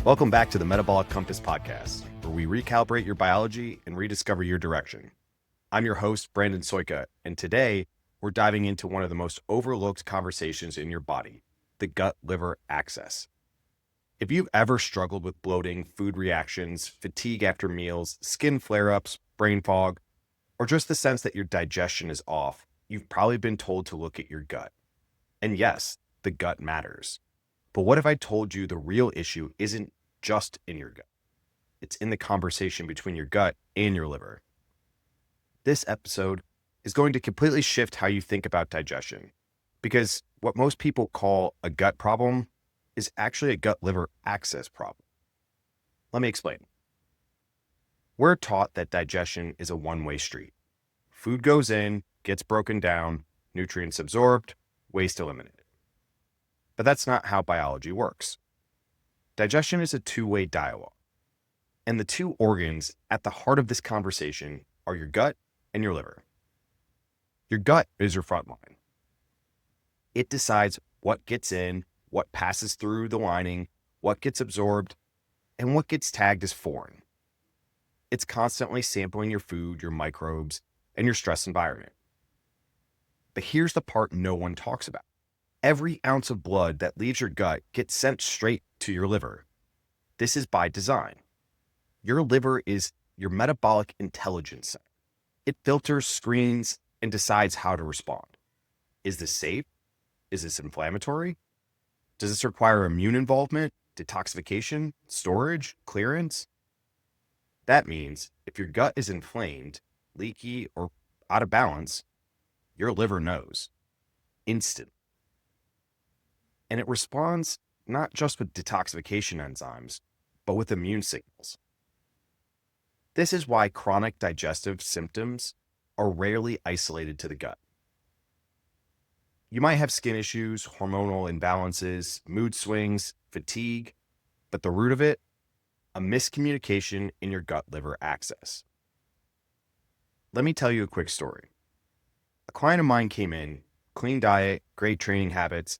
Welcome back to the Metabolic Compass podcast, where we recalibrate your biology and rediscover your direction. I'm your host, Brandon Soika, and today we're diving into one of the most overlooked conversations in your body, the gut-liver axis. If you've ever struggled with bloating, food reactions, fatigue after meals, skin flare-ups, brain fog, or just the sense that your digestion is off, you've probably been told to look at your gut. And yes, the gut matters. But what if I told you the real issue isn't just in your gut? It's in the conversation between your gut and your liver. This episode is going to completely shift how you think about digestion, because what most people call a gut problem is actually a gut-liver axis problem. Let me explain. We're taught that digestion is a one-way street. Food goes in, gets broken down, nutrients absorbed, waste eliminated. But that's not how biology works. Digestion is a two-way dialogue. And the two organs at the heart of this conversation are your gut and your liver. Your gut is your front line. It decides what gets in, what passes through the lining, what gets absorbed, and what gets tagged as foreign. It's constantly sampling your food, your microbes, and your stress environment. But here's the part no one talks about. Every ounce of blood that leaves your gut gets sent straight to your liver. This is by design. Your liver is your metabolic intelligence center. It filters, screens, and decides how to respond. Is this safe? Is this inflammatory? Does this require immune involvement, detoxification, storage, clearance? That means if your gut is inflamed, leaky, or out of balance, your liver knows instantly. And it responds not just with detoxification enzymes, but with immune signals. This is why chronic digestive symptoms are rarely isolated to the gut. You might have skin issues, hormonal imbalances, mood swings, fatigue, but the root of it, a miscommunication in your gut-liver axis. Let me tell you a quick story. A client of mine came in, clean diet, great training habits,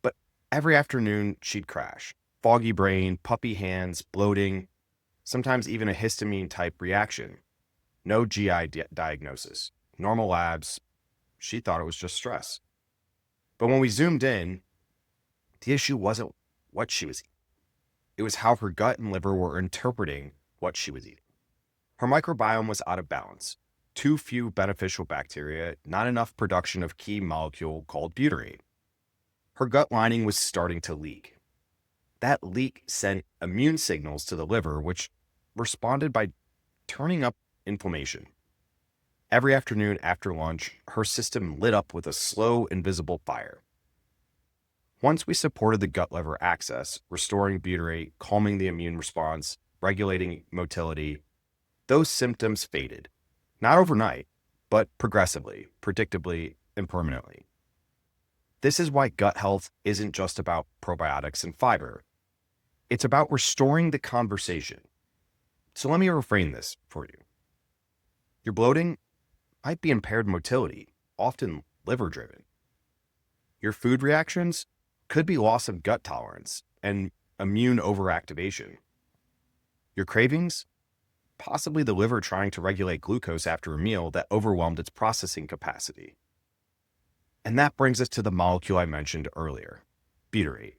but every afternoon she'd crash. Foggy brain, puppy hands, bloating, sometimes even a histamine-type reaction. No GI diagnosis, normal labs. She thought it was just stress. But when we zoomed in, the issue wasn't what she was eating. It was how her gut and liver were interpreting what she was eating. Her microbiome was out of balance. Too few beneficial bacteria, not enough production of key molecule called butyrate. Her gut lining was starting to leak. That leak sent immune signals to the liver, which responded by turning up inflammation. Every afternoon after lunch, her system lit up with a slow, invisible fire. Once we supported the gut-liver axis, restoring butyrate, calming the immune response, regulating motility, those symptoms faded. Not overnight, but progressively, predictably, and permanently. This is why gut health isn't just about probiotics and fiber. It's about restoring the conversation. So let me reframe this for you. Your bloating might be impaired motility, often liver-driven. Your food reactions could be loss of gut tolerance and immune overactivation. Your cravings, possibly the liver trying to regulate glucose after a meal that overwhelmed its processing capacity. And that brings us to the molecule I mentioned earlier, butyrate.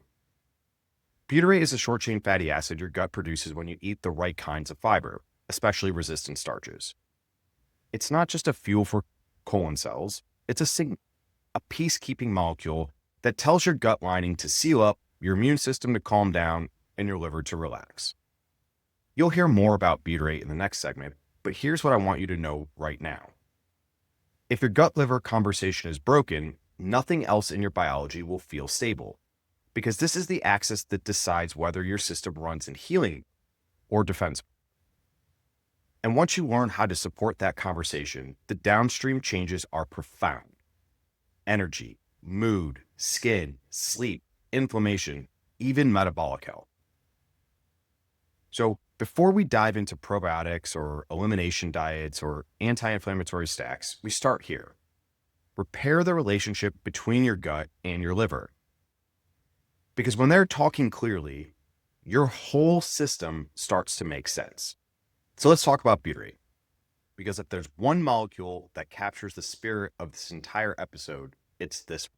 Butyrate is a short-chain fatty acid your gut produces when you eat the right kinds of fiber, especially resistant starches. It's not just a fuel for colon cells, it's a peacekeeping molecule that tells your gut lining to seal up, your immune system to calm down, and your liver to relax. You'll hear more about butyrate in the next segment, but here's what I want you to know right now. If your gut-liver conversation is broken, nothing else in your biology will feel stable, because this is the axis that decides whether your system runs in healing or defense. And once you learn how to support that conversation, the downstream changes are profound. Energy, mood, skin, sleep, inflammation, even metabolic health. So before we dive into probiotics or elimination diets or anti-inflammatory stacks, we start here. Repair the relationship between your gut and your liver. Because when they're talking clearly, your whole system starts to make sense. So let's talk about butyrate. Because if there's one molecule that captures the spirit of this entire episode, it's this.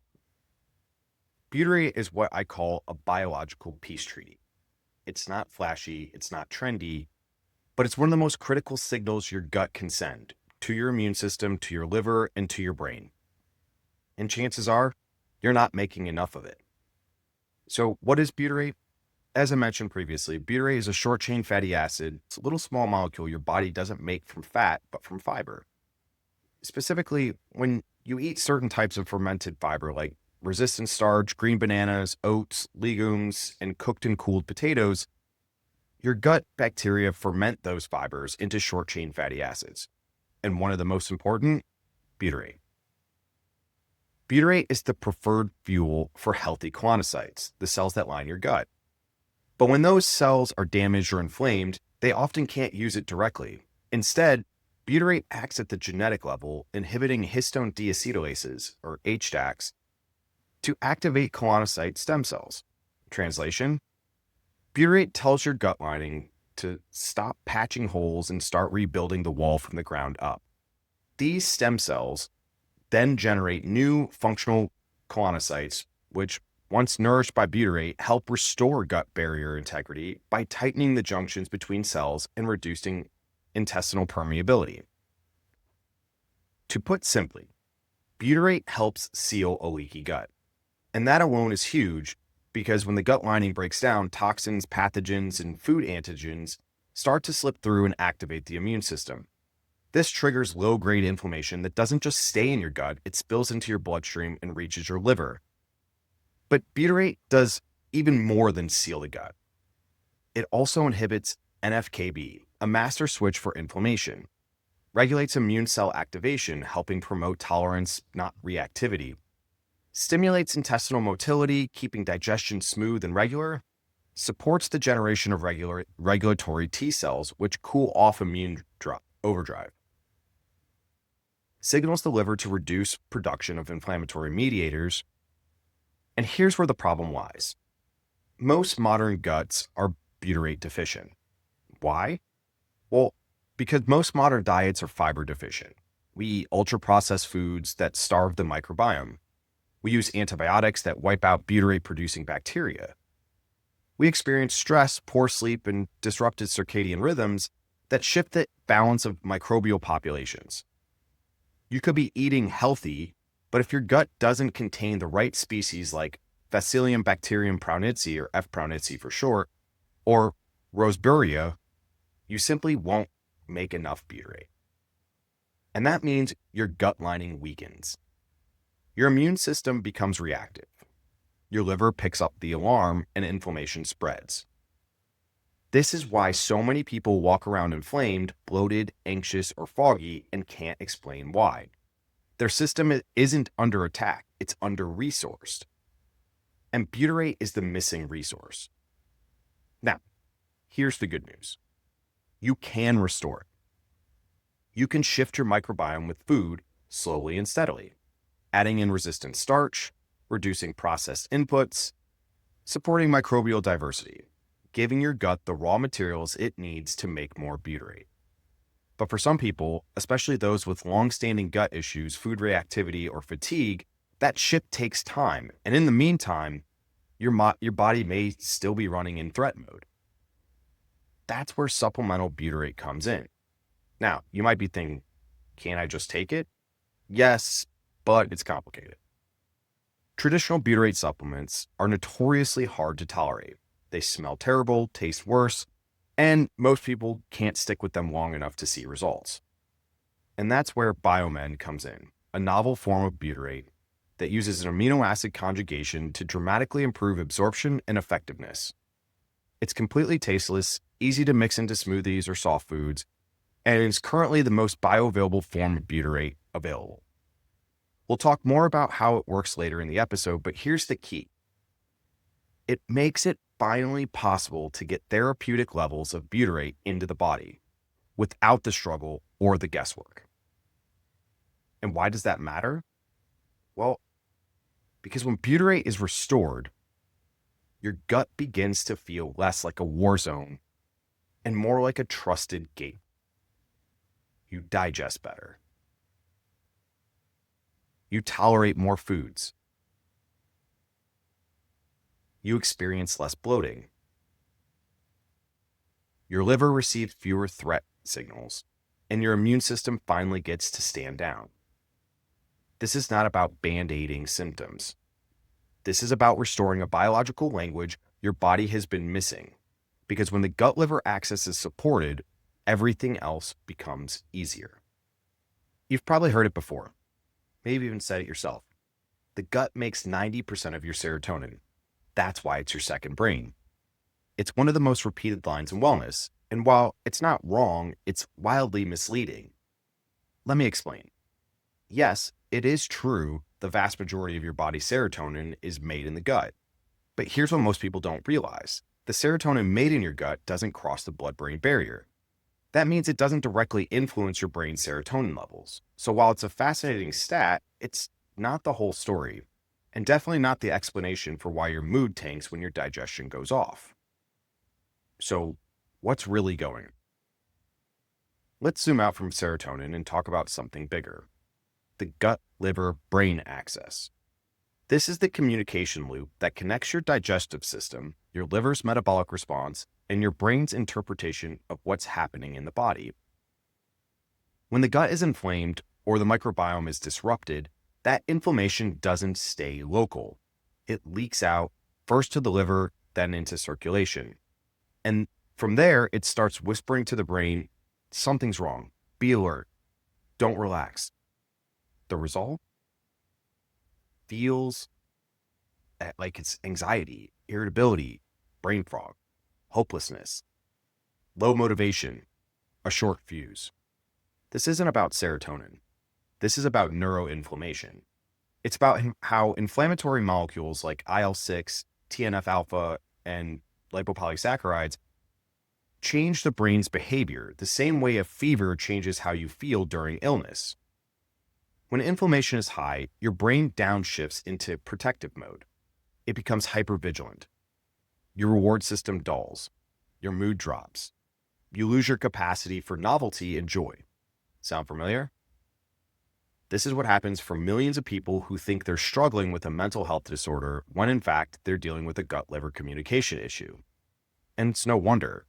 Butyrate is what I call a biological peace treaty. It's not flashy, it's not trendy, but it's one of the most critical signals your gut can send to your immune system, to your liver, and to your brain. And chances are, you're not making enough of it. So what is butyrate? As I mentioned previously, butyrate is a short-chain fatty acid. It's a little small molecule your body doesn't make from fat, but from fiber. Specifically, when you eat certain types of fermented fiber like resistant starch, green bananas, oats, legumes, and cooked and cooled potatoes, your gut bacteria ferment those fibers into short-chain fatty acids. And one of the most important, butyrate. Butyrate is the preferred fuel for healthy colonocytes, the cells that line your gut. But when those cells are damaged or inflamed, they often can't use it directly. Instead, butyrate acts at the genetic level, inhibiting histone deacetylases, or HDACs, to activate colonocyte stem cells. Translation: butyrate tells your gut lining to stop patching holes and start rebuilding the wall from the ground up. These stem cells then generate new functional colonocytes, which, once nourished by butyrate, help restore gut barrier integrity by tightening the junctions between cells and reducing intestinal permeability. To put simply, butyrate helps seal a leaky gut. And that alone is huge because when the gut lining breaks down, toxins, pathogens, and food antigens start to slip through and activate the immune system. This triggers low-grade inflammation that doesn't just stay in your gut, it spills into your bloodstream and reaches your liver. But butyrate does even more than seal the gut. It also inhibits NF-κB, a master switch for inflammation, regulates immune cell activation, helping promote tolerance, not reactivity, stimulates intestinal motility, keeping digestion smooth and regular, supports the generation of regulatory T cells, which cool off immune overdrive, signals the liver to reduce production of inflammatory mediators. And here's where the problem lies. Most modern guts are butyrate deficient. Why? Well, because most modern diets are fiber deficient. We eat ultra-processed foods that starve the microbiome. We use antibiotics that wipe out butyrate-producing bacteria. We experience stress, poor sleep, and disrupted circadian rhythms that shift the balance of microbial populations. You could be eating healthy, but if your gut doesn't contain the right species like Bacillium bacterium praunici, or F. praunici for short, or Roseburia, you simply won't make enough butyrate. And that means your gut lining weakens. Your immune system becomes reactive. Your liver picks up the alarm and inflammation spreads. This is why so many people walk around inflamed, bloated, anxious, or foggy and can't explain why. Their system isn't under attack, it's under-resourced. And butyrate is the missing resource. Now, here's the good news. You can restore it. You can shift your microbiome with food slowly and steadily, adding in resistant starch, reducing processed inputs, supporting microbial diversity, giving your gut the raw materials it needs to make more butyrate. But for some people, especially those with long-standing gut issues, food reactivity, or fatigue, that shift takes time. And in the meantime, your body may still be running in threat mode. That's where supplemental butyrate comes in. Now, you might be thinking, can't I just take it? Yes, but it's complicated. Traditional butyrate supplements are notoriously hard to tolerate. They smell terrible, taste worse, and most people can't stick with them long enough to see results. And that's where Biomen comes in, a novel form of butyrate that uses an amino acid conjugation to dramatically improve absorption and effectiveness. It's completely tasteless, easy to mix into smoothies or soft foods, and is currently the most bioavailable form of butyrate available. We'll talk more about how it works later in the episode, but here's the key. It makes it finally possible to get therapeutic levels of butyrate into the body without the struggle or the guesswork. And why does that matter? Well, because when butyrate is restored, your gut begins to feel less like a war zone and more like a trusted gate. You digest better. You tolerate more foods. You experience less bloating. Your liver receives fewer threat signals, and your immune system finally gets to stand down. This is not about band-aiding symptoms. This is about restoring a biological language your body has been missing. Because when the gut-liver axis is supported, everything else becomes easier. You've probably heard it before, maybe even said it yourself. The gut makes 90% of your serotonin. That's why it's your second brain. It's one of the most repeated lines in wellness, and while it's not wrong, it's wildly misleading. Let me explain. Yes, it is true the vast majority of your body's serotonin is made in the gut. But here's what most people don't realize. The serotonin made in your gut doesn't cross the blood-brain barrier. That means it doesn't directly influence your brain's serotonin levels. So while it's a fascinating stat, it's not the whole story, and definitely not the explanation for why your mood tanks when your digestion goes off. So what's really going on? Let's zoom out from serotonin and talk about something bigger. The gut-liver-brain axis. This is the communication loop that connects your digestive system, your liver's metabolic response, and your brain's interpretation of what's happening in the body. When the gut is inflamed or the microbiome is disrupted, that inflammation doesn't stay local. It leaks out first to the liver, then into circulation. And from there, it starts whispering to the brain, something's wrong, be alert, don't relax. The result? Feels like it's anxiety, irritability, brain fog, hopelessness, low motivation, a short fuse. This isn't about serotonin. This is about neuroinflammation. It's about how inflammatory molecules like IL-6, TNF-alpha, and lipopolysaccharides change the brain's behavior the same way a fever changes how you feel during illness. When inflammation is high, your brain downshifts into protective mode. It becomes hypervigilant. Your reward system dulls. Your mood drops. You lose your capacity for novelty and joy. Sound familiar? This is what happens for millions of people who think they're struggling with a mental health disorder when in fact they're dealing with a gut-liver communication issue. And it's no wonder.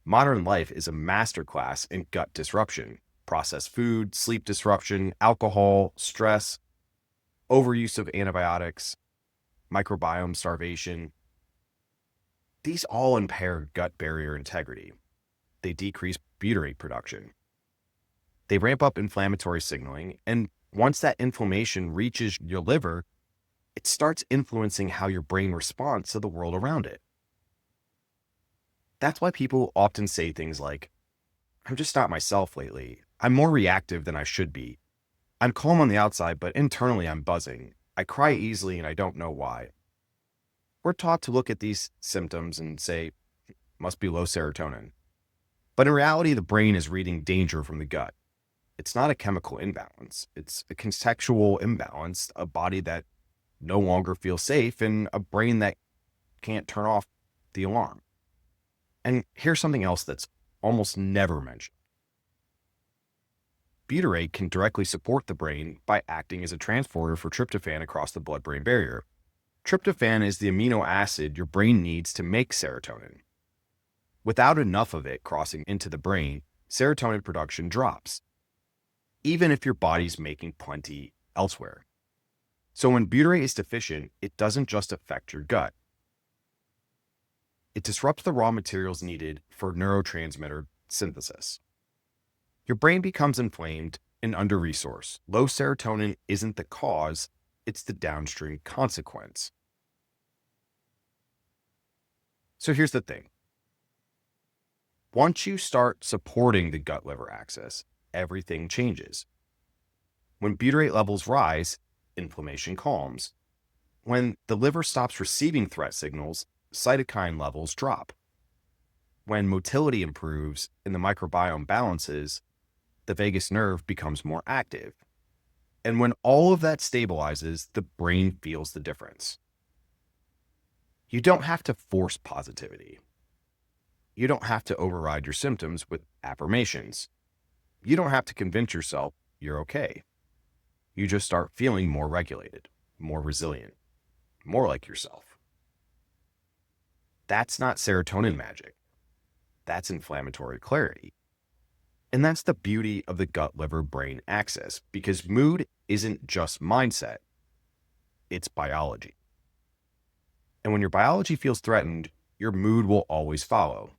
Modern life is a masterclass in gut disruption. Processed food, sleep disruption, alcohol, stress, overuse of antibiotics, microbiome starvation. These all impair gut barrier integrity. They decrease butyrate production. They ramp up inflammatory signaling, and once that inflammation reaches your liver, it starts influencing how your brain responds to the world around it. That's why people often say things like, I'm just not myself lately. I'm more reactive than I should be. I'm calm on the outside, but internally I'm buzzing. I cry easily and I don't know why. We're taught to look at these symptoms and say, must be low serotonin. But in reality, the brain is reading danger from the gut. It's not a chemical imbalance. It's a contextual imbalance, a body that no longer feels safe and a brain that can't turn off the alarm. And here's something else that's almost never mentioned. Butyrate can directly support the brain by acting as a transporter for tryptophan across the blood-brain barrier. Tryptophan is the amino acid your brain needs to make serotonin. Without enough of it crossing into the brain, serotonin production drops, even if your body's making plenty elsewhere. So when butyrate is deficient, it doesn't just affect your gut. It disrupts the raw materials needed for neurotransmitter synthesis. Your brain becomes inflamed and under-resourced. Low serotonin isn't the cause, it's the downstream consequence. So here's the thing. Once you start supporting the gut-liver axis, everything changes. When butyrate levels rise, inflammation calms. When the liver stops receiving threat signals, cytokine levels drop. When motility improves and the microbiome balances, the vagus nerve becomes more active. And when all of that stabilizes, the brain feels the difference. You don't have to force positivity. You don't have to override your symptoms with affirmations. You don't have to convince yourself you're okay. You just start feeling more regulated, more resilient, more like yourself. That's not serotonin magic. That's inflammatory clarity. And that's the beauty of the gut-liver-brain axis, because mood isn't just mindset, it's biology. And when your biology feels threatened, your mood will always follow.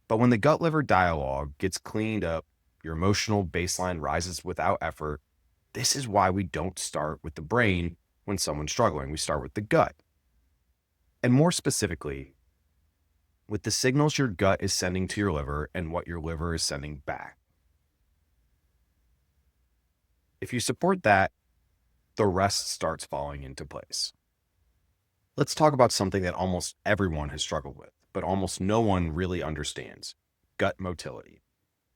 But when the gut-liver dialogue gets cleaned up, your emotional baseline rises without effort. This is why we don't start with the brain when someone's struggling. We start with the gut. And more specifically, with the signals your gut is sending to your liver and what your liver is sending back. If you support that, the rest starts falling into place. Let's talk about something that almost everyone has struggled with, but almost no one really understands: gut motility.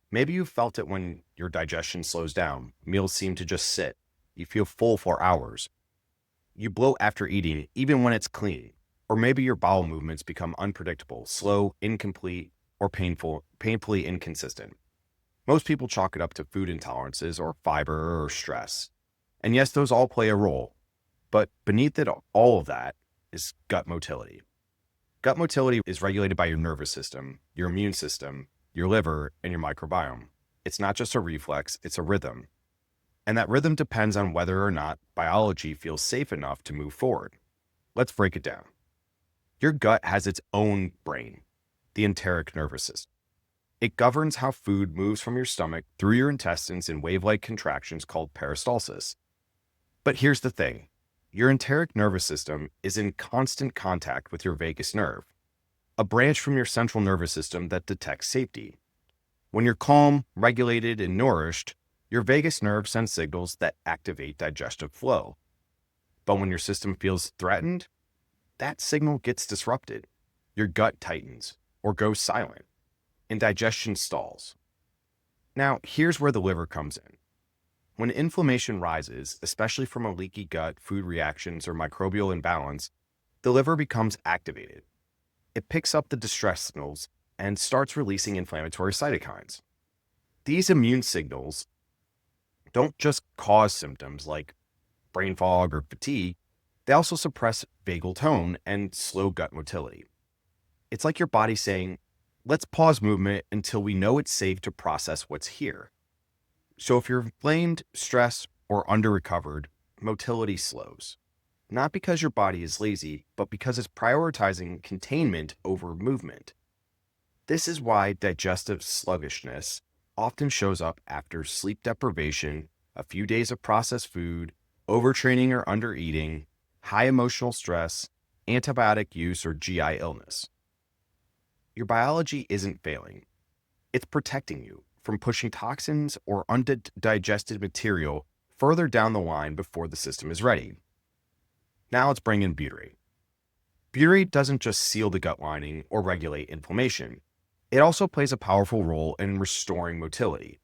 Maybe you've felt it when your digestion slows down, meals seem to just sit, you feel full for hours, you bloat after eating even when it's clean, or maybe your bowel movements become unpredictable, slow, incomplete, or painfully inconsistent. Most people chalk it up to food intolerances or fiber or stress. And yes, those all play a role, but beneath it all of that is gut motility. Gut motility is regulated by your nervous system, your immune system, your liver, and your microbiome. It's not just a reflex, it's a rhythm. And that rhythm depends on whether or not biology feels safe enough to move forward. Let's break it down. Your gut has its own brain, the enteric nervous system. It governs how food moves from your stomach through your intestines in wave-like contractions called peristalsis. But here's the thing. Your enteric nervous system is in constant contact with your vagus nerve, a branch from your central nervous system that detects safety. When you're calm, regulated, and nourished, your vagus nerve sends signals that activate digestive flow. But when your system feels threatened, that signal gets disrupted. Your gut tightens or goes silent, and digestion stalls. Now, here's where the liver comes in. When inflammation rises, especially from a leaky gut, food reactions, or microbial imbalance, the liver becomes activated. It picks up the distress signals and starts releasing inflammatory cytokines. These immune signals don't just cause symptoms like brain fog or fatigue, they also suppress vagal tone and slow gut motility. It's like your body saying, let's pause movement until we know it's safe to process what's here. So if you're inflamed, stressed, or under-recovered, motility slows. Not because your body is lazy, but because it's prioritizing containment over movement. This is why digestive sluggishness often shows up after sleep deprivation, a few days of processed food, overtraining or undereating, high emotional stress, antibiotic use, or GI illness. Your biology isn't failing. It's protecting you from pushing toxins or undigested material further down the line before the system is ready. Now let's bring in butyrate. Butyrate doesn't just seal the gut lining or regulate inflammation. It also plays a powerful role in restoring motility.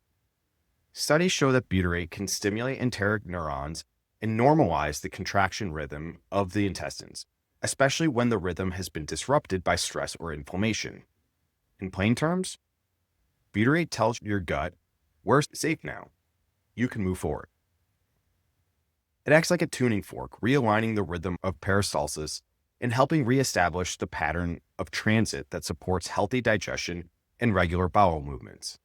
Studies show that butyrate can stimulate enteric neurons and normalize the contraction rhythm of the intestines, especially when the rhythm has been disrupted by stress or inflammation. In plain terms, butyrate tells your gut, we're safe now. You can move forward. It acts like a tuning fork, realigning the rhythm of peristalsis and helping reestablish the pattern of transit that supports healthy digestion and regular bowel movements.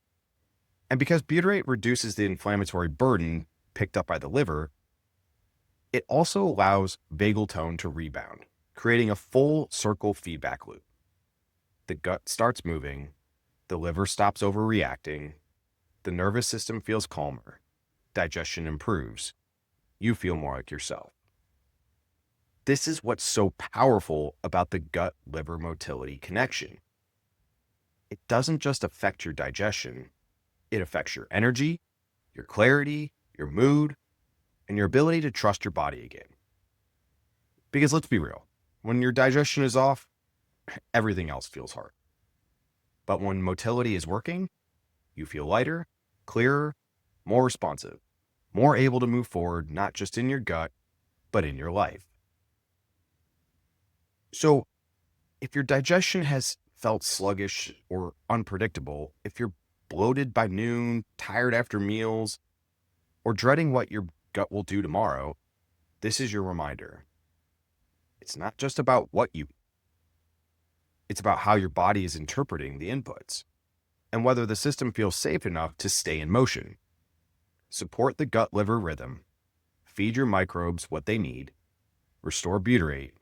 And because butyrate reduces the inflammatory burden picked up by the liver, it also allows vagal tone to rebound, creating a full circle feedback loop. The gut starts moving, the liver stops overreacting, the nervous system feels calmer, digestion improves, you feel more like yourself. This is what's so powerful about the gut-liver motility connection. It doesn't just affect your digestion, it affects your energy, your clarity, your mood, and your ability to trust your body again. Because let's be real, when your digestion is off, everything else feels hard. But when motility is working, you feel lighter, clearer, more responsive, more able to move forward, not just in your gut, but in your life. So if your digestion has felt sluggish or unpredictable, if you're bloated by noon, tired after meals, or dreading what your gut will do tomorrow, this is your reminder. It's not just about what you eat, it's about how your body is interpreting the inputs and whether the system feels safe enough to stay in motion. Support the gut-liver rhythm, feed your microbes what they need, restore butyrate,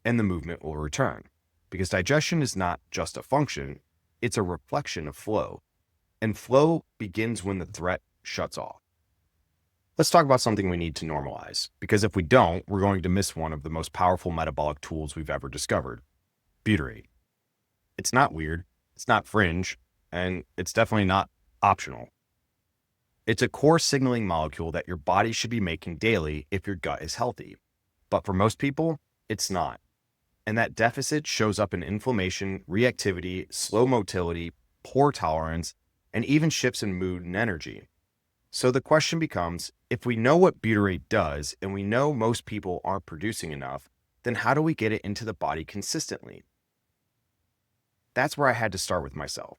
and the movement will return. Because digestion is not just a function, it's a reflection of flow. And flow begins when the threat shuts off. Let's talk about something we need to normalize, because if we don't, we're going to miss one of the most powerful metabolic tools we've ever discovered: butyrate. It's not weird, it's not fringe, and it's definitely not optional. It's a core signaling molecule that your body should be making daily if your gut is healthy. But for most people, it's not. And that deficit shows up in inflammation, reactivity, slow motility, poor tolerance, and even shifts in mood and energy. So the question becomes, if we know what butyrate does and we know most people aren't producing enough, then how do we get it into the body consistently? That's where I had to start with myself.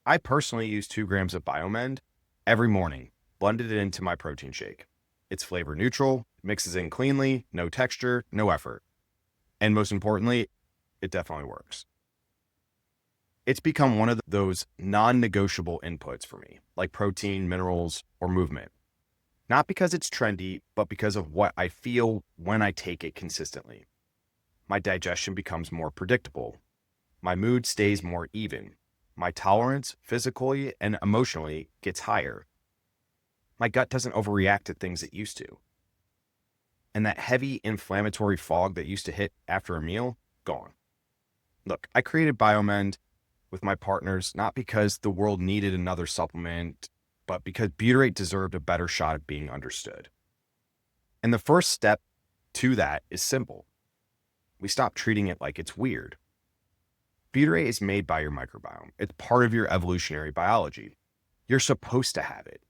I personally use 2 grams of Biomend every morning, blended it into my protein shake. It's flavor neutral, mixes in cleanly, no texture, no effort. And most importantly, it definitely works. It's become one of those non-negotiable inputs for me, like protein, minerals, or movement. Not because it's trendy, but because of what I feel when I take it consistently. My digestion becomes more predictable. My mood stays more even. My tolerance, physically and emotionally, gets higher. My gut doesn't overreact to things it used to. And that heavy inflammatory fog that used to hit after a meal, gone. Look, I created Biomend with my partners, not because the world needed another supplement, but because butyrate deserved a better shot at being understood. And the first step to that is simple. We stop treating it like it's weird. Butyrate is made by your microbiome. It's part of your evolutionary biology. You're supposed to have it.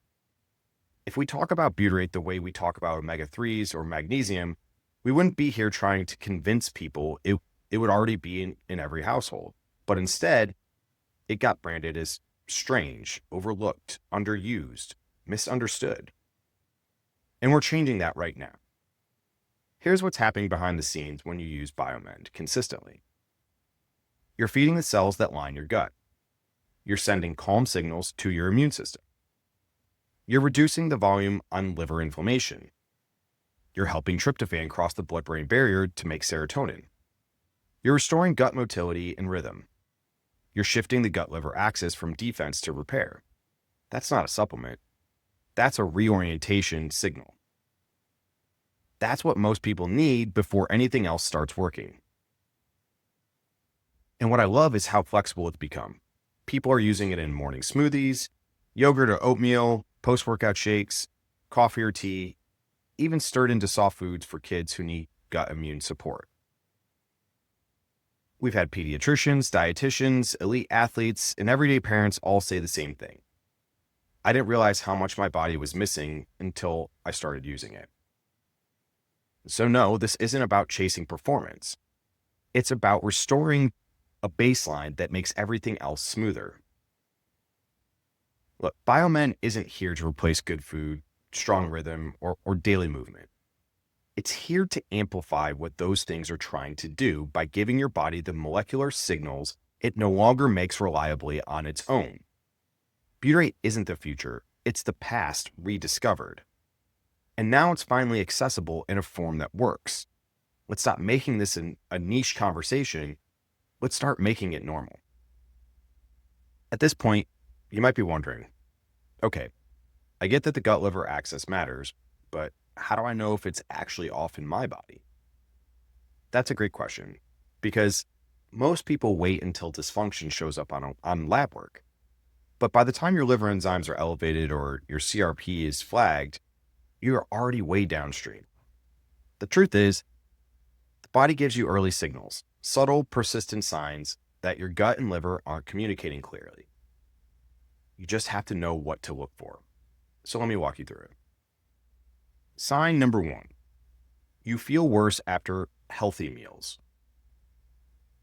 If we talk about butyrate the way we talk about omega-3s or magnesium, we wouldn't be here trying to convince people it would already be in every household. But instead, it got branded as strange, overlooked, underused, misunderstood. And we're changing that right now. Here's what's happening behind the scenes when you use Biomend consistently. You're feeding the cells that line your gut. You're sending calm signals to your immune system. You're reducing the volume on liver inflammation. You're helping tryptophan cross the blood-brain barrier to make serotonin. You're restoring gut motility and rhythm. You're shifting the gut-liver axis from defense to repair. That's not a supplement. That's a reorientation signal. That's what most people need before anything else starts working. And what I love is how flexible it's become. People are using it in morning smoothies, yogurt or oatmeal, post-workout shakes, coffee or tea, even stirred into soft foods for kids who need gut immune support. We've had pediatricians, dietitians, elite athletes, and everyday parents all say the same thing. I didn't realize how much my body was missing until I started using it. So no, this isn't about chasing performance. It's about restoring a baseline that makes everything else smoother. Look, Biomend isn't here to replace good food, strong rhythm, or daily movement. It's here to amplify what those things are trying to do by giving your body the molecular signals it no longer makes reliably on its own. Butyrate isn't the future, it's the past rediscovered. And now it's finally accessible in a form that works. Let's stop making this a niche conversation. Let's start making it normal. At this point, you might be wondering, okay, I get that the gut-liver axis matters, but how do I know if it's actually off in my body? That's a great question, because most people wait until dysfunction shows up on lab work. But by the time your liver enzymes are elevated or your CRP is flagged, you're already way downstream. The truth is, the body gives you early signals, subtle, persistent signs that your gut and liver aren't communicating clearly. You just have to know what to look for. So let me walk you through it. Sign number 1, you feel worse after healthy meals.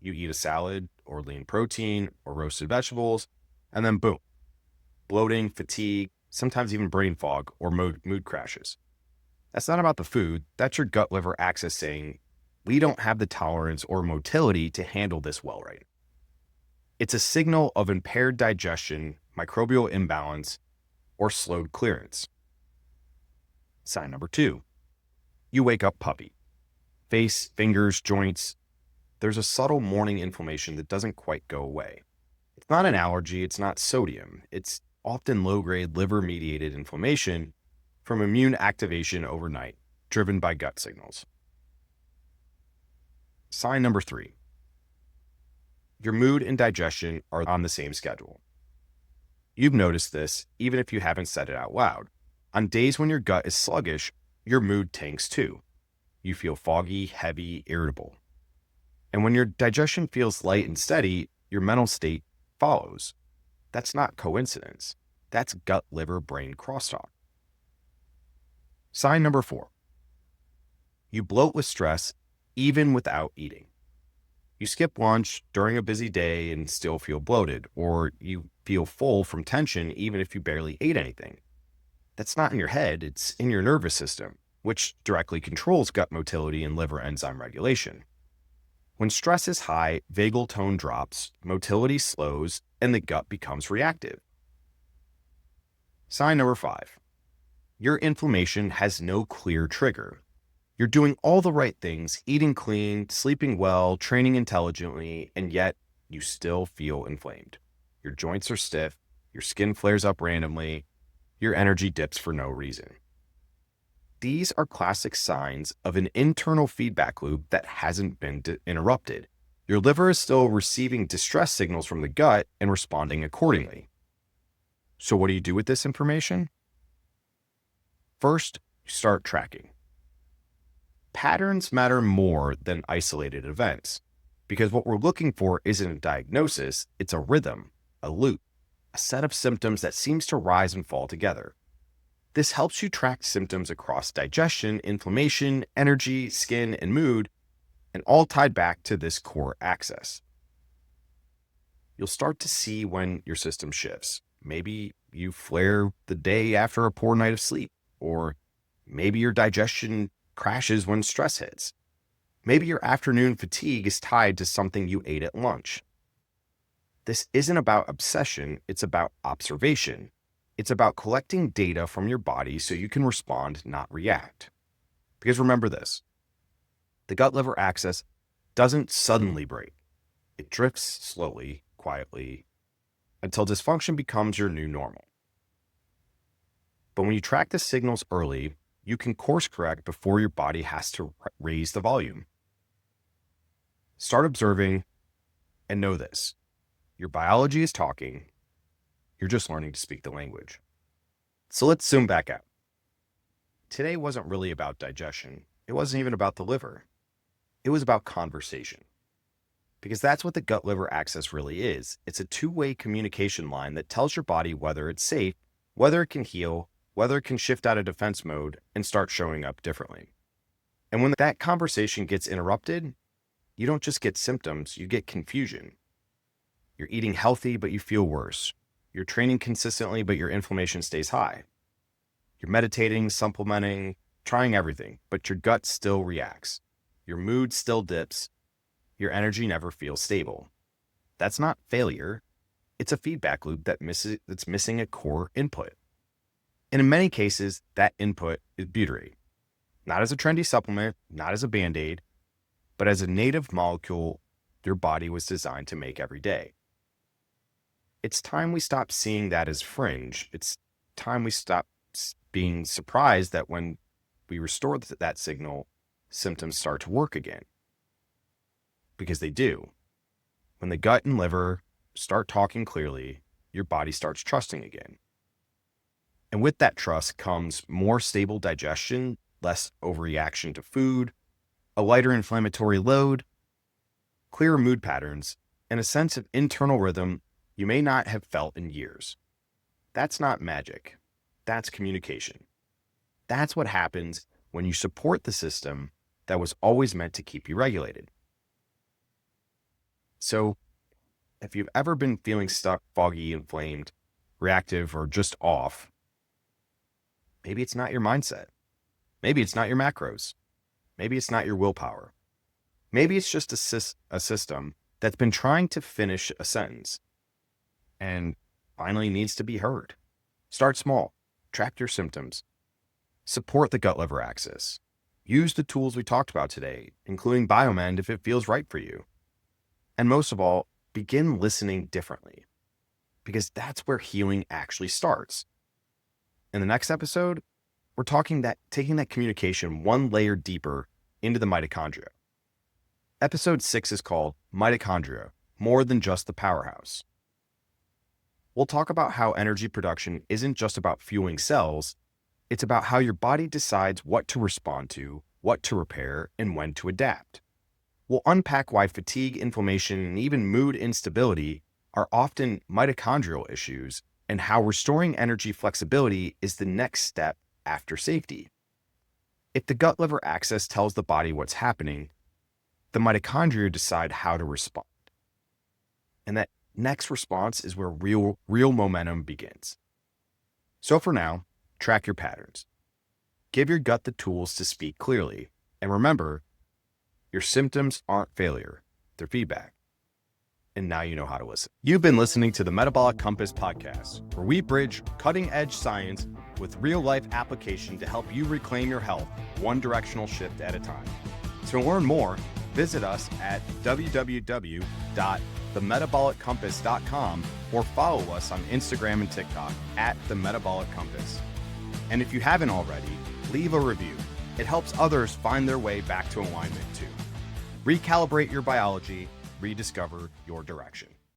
You eat a salad or lean protein or roasted vegetables, and then boom, bloating, fatigue, sometimes even brain fog or mood crashes. That's not about the food. That's your gut liver axis saying, we don't have the tolerance or motility to handle this well right. It's a signal of impaired digestion, microbial imbalance, or slowed clearance. Sign number 2, you wake up puffy. Face, fingers, joints. There's a subtle morning inflammation that doesn't quite go away. It's not an allergy, it's not sodium. It's often low-grade liver-mediated inflammation from immune activation overnight, driven by gut signals. Sign number 3, your mood and digestion are on the same schedule. You've noticed this even if you haven't said it out loud. On days when your gut is sluggish, your mood tanks too. You feel foggy, heavy, irritable. And when your digestion feels light and steady, your mental state follows. That's not coincidence. That's gut, liver, brain crosstalk. Sign number 4, you bloat with stress even without eating. You skip lunch during a busy day and still feel bloated, or you feel full from tension even if you barely ate anything. That's not in your head, it's in your nervous system, which directly controls gut motility and liver enzyme regulation. When stress is high, vagal tone drops, motility slows, and the gut becomes reactive. Sign number 5, your inflammation has no clear trigger. You're doing all the right things, eating clean, sleeping well, training intelligently, and yet you still feel inflamed. Your joints are stiff, your skin flares up randomly, your energy dips for no reason. These are classic signs of an internal feedback loop that hasn't been interrupted. Your liver is still receiving distress signals from the gut and responding accordingly. So what do you do with this information? First, you start tracking. Patterns matter more than isolated events, because what we're looking for isn't a diagnosis, it's a rhythm, a loop, a set of symptoms that seems to rise and fall together. This helps you track symptoms across digestion, inflammation, energy, skin, and mood, and all tied back to this core axis. You'll start to see when your system shifts. Maybe you flare the day after a poor night of sleep, or maybe your digestion crashes when stress hits. Maybe your afternoon fatigue is tied to something you ate at lunch. This isn't about obsession, it's about observation. It's about collecting data from your body so you can respond, not react. Because remember this, the gut-liver axis doesn't suddenly break. It drifts slowly, quietly, until dysfunction becomes your new normal. But when you track the signals early, you can course correct before your body has to raise the volume. Start observing and know this. Your biology is talking. You're just learning to speak the language. So let's zoom back out. Today wasn't really about digestion. It wasn't even about the liver. It was about conversation. Because that's what the gut-liver axis really is. It's a two-way communication line that tells your body whether it's safe, whether it can heal, whether it can shift out of defense mode and start showing up differently. And when that conversation gets interrupted, you don't just get symptoms, you get confusion. You're eating healthy, but you feel worse. You're training consistently, but your inflammation stays high. You're meditating, supplementing, trying everything, but your gut still reacts. Your mood still dips. Your energy never feels stable. That's not failure. It's a feedback loop that's missing a core input. And in many cases, that input is butyrate. Not as a trendy supplement, not as a Band-Aid, but as a native molecule your body was designed to make every day. It's time we stop seeing that as fringe. It's time we stop being surprised that when we restore that signal, symptoms start to work again. Because they do. When the gut and liver start talking clearly, your body starts trusting again. And with that trust comes more stable digestion, less overreaction to food, a lighter inflammatory load, clearer mood patterns, and a sense of internal rhythm you may not have felt in years. That's not magic. That's communication. That's what happens when you support the system that was always meant to keep you regulated. So if you've ever been feeling stuck, foggy, inflamed, reactive, or just off, maybe it's not your mindset. Maybe it's not your macros. Maybe it's not your willpower. Maybe it's just a system that's been trying to finish a sentence and finally needs to be heard. Start small. Track your symptoms. Support the gut-liver axis. Use the tools we talked about today, including Biomend if it feels right for you. And most of all, begin listening differently, because that's where healing actually starts. In the next episode, we're taking that communication one layer deeper into the mitochondria. Episode 6 is called Mitochondria, More Than Just the Powerhouse. We'll talk about how energy production isn't just about fueling cells, it's about how your body decides what to respond to, what to repair, and when to adapt. We'll unpack why fatigue, inflammation, and even mood instability are often mitochondrial issues, and how restoring energy flexibility is the next step after safety. If the gut-liver axis tells the body what's happening, the mitochondria decide how to respond. And that next response is where real momentum begins. So for now, track your patterns. Give your gut the tools to speak clearly. And remember, your symptoms aren't failure, they're feedback. And now you know how to listen. You've been listening to the Metabolic Compass podcast, where we bridge cutting-edge science with real-life application to help you reclaim your health one directional shift at a time. To learn more, visit us at www.themetaboliccompass.com or follow us on Instagram and TikTok at The Metabolic Compass. And if you haven't already, leave a review. It helps others find their way back to alignment too. Recalibrate your biology, rediscover your direction.